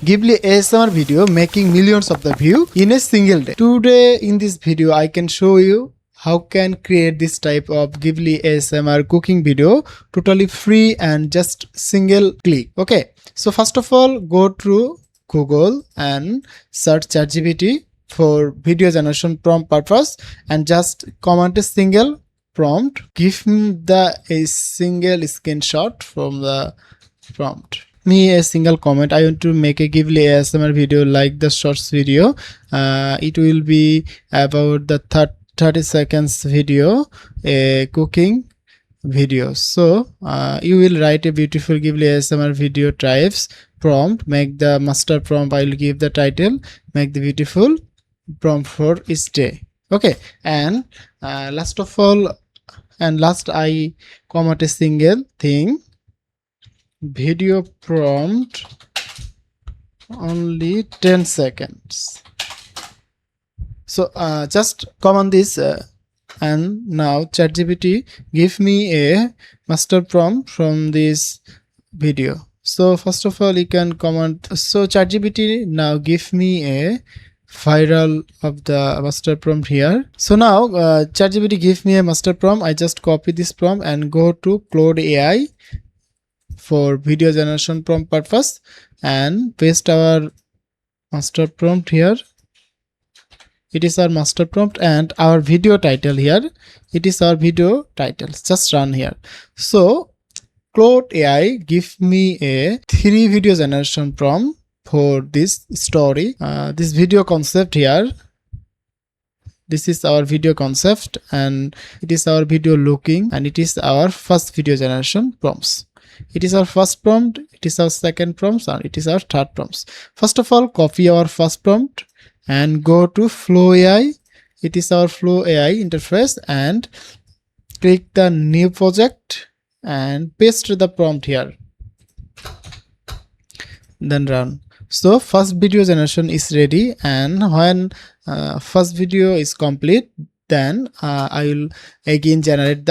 Ghibli ASMR video making millions of the view in a single day. Today in this video I can show you how can create this type of Ghibli ASMR cooking video totally free and just single click. Okay, so first of all go to Google and search ChatGPT for video generation prompt purpose and just comment a single prompt. Give me a single screenshot from the prompt. Me a single comment. I want to make a Ghibli ASMR video like the shorts video. It will be about the 30 seconds video, a cooking video. So you will write a beautiful Ghibli ASMR video types prompt, make the master prompt. I will give the title, make the beautiful prompt for each day. Okay, and last I comment a single thing, video prompt only 10 seconds. So just comment this and now ChatGPT give me a master prompt from this video. So first of all you can comment. So ChatGPT now give me a viral of the master prompt here. So now ChatGPT give me a master prompt. I just copy this prompt and go to Claude AI for video generation prompt purpose and paste our master prompt here. It is our master prompt and our video title here. It is our video title. Just run here. So Claude AI give me a 3 video generation prompt for this story. This video concept here. This is our video concept and it is our video looking and it is our first video generation prompts. It is our first prompt, it is our second prompt, and it is our third prompts. First of all, copy our first prompt and go to Flow AI. It is our Flow AI interface and click the new project and paste the prompt here. Then run. So first video generation is ready, and when first video is complete, then I will again generate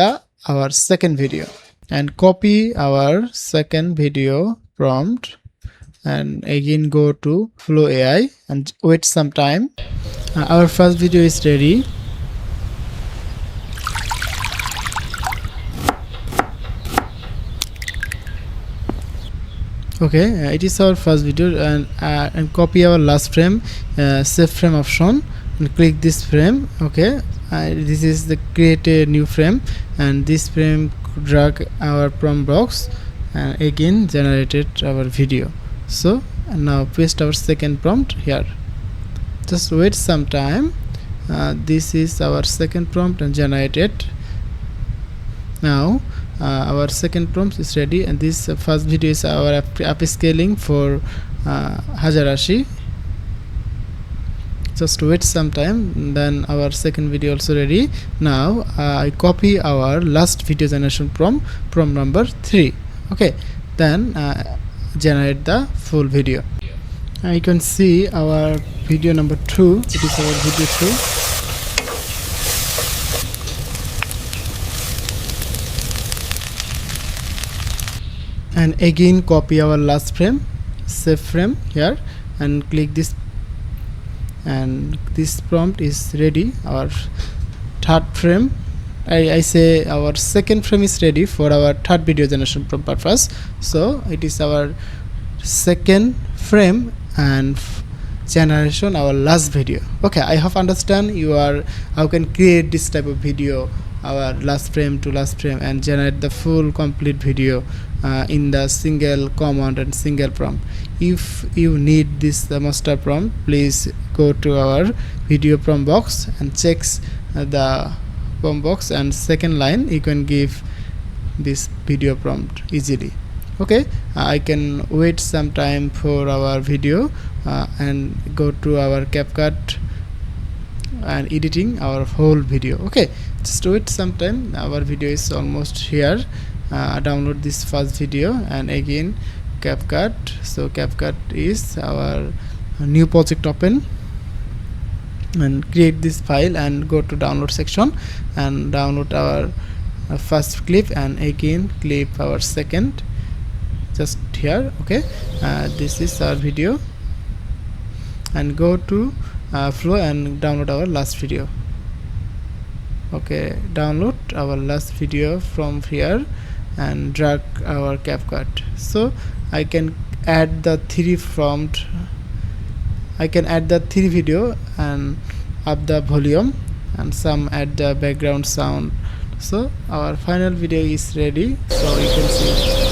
our second video and copy our second video prompt and again go to Flow AI and wait some time. Our first video is ready. Okay, it is our first video and copy our last frame, save frame option and click this frame. Okay, this is the create a new frame and this frame drag our prompt box and again generated our video. So now paste our second prompt here. Just wait some time. This is our second prompt and generated. Now our second prompt is ready and this first video is our upscaling for Hajarashi. Just wait some time, then our second video also ready. Now I copy our last video generation prompt number 3. Okay, then generate the full video. You can see our video number 2. It is our video 2. And again copy our last frame, save frame here and click this and this prompt is ready. Our third frame, I say our second frame is ready for our third video generation prompt purpose. So it is our second frame and generation our last video. Okay, I have understand you are how can create this type of video, our last frame to last frame and generate the full complete video in the single command and single prompt. If you need this master prompt, please go to our video prompt box and checks the prompt box and second line you can give this video prompt easily. Okay, I can wait some time for our video and go to our CapCut and editing our whole video. Okay, just wait some time. Our video is almost here. Download this first video and again CapCut. So CapCut is our new project, open and create this file and go to download section and download our first clip and again clip our second just here. Okay, this is our video and go to flow and download our last video. Okay, download our last video from here and drag our CapCut. So I can add the 3 prompt. I can add the 3 video and up the volume and some add the background sound. So our final video is ready, so you can see.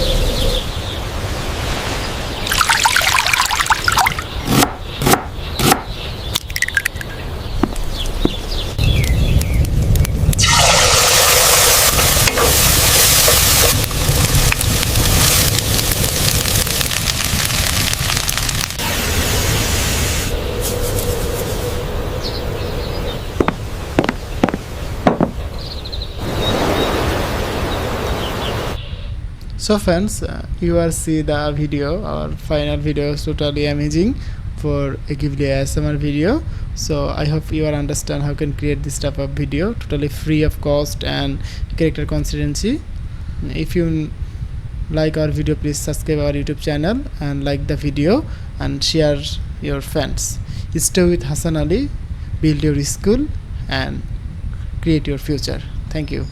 So friends, you are see the video. Our final video is totally amazing for a Ghibli ASMR video. So I hope you are understand how can create this type of video totally free of cost and character consistency. If you like our video, please subscribe our YouTube channel and like the video and share your friends. Stay with Hasan Ali, build your school and create your future. Thank you.